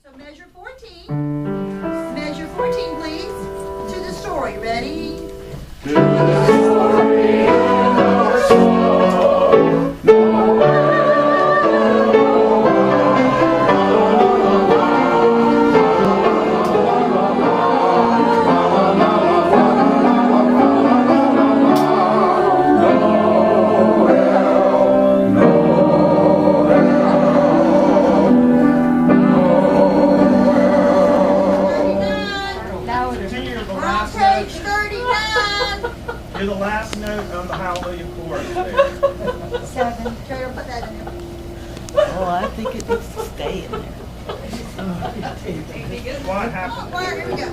So measure 14. Measure 14, please. To the story. Ready? To the story of our soul. You're the last note on the Hallelujah chorus there. 7. Try to put that in there. Oh, I think it needs to stay in there. What happened? Where? Here we go.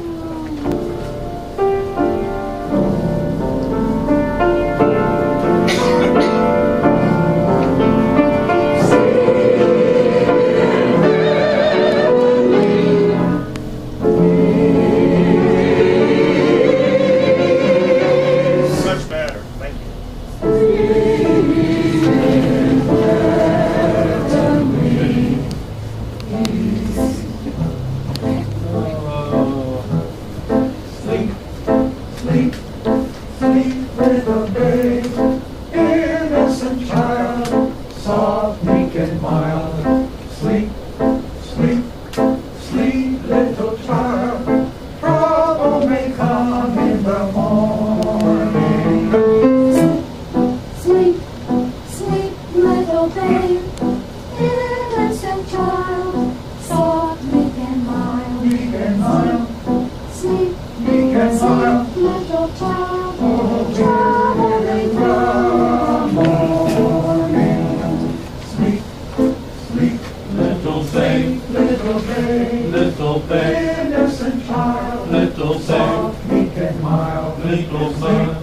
Little son,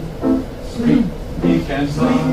sleep, he can sleep.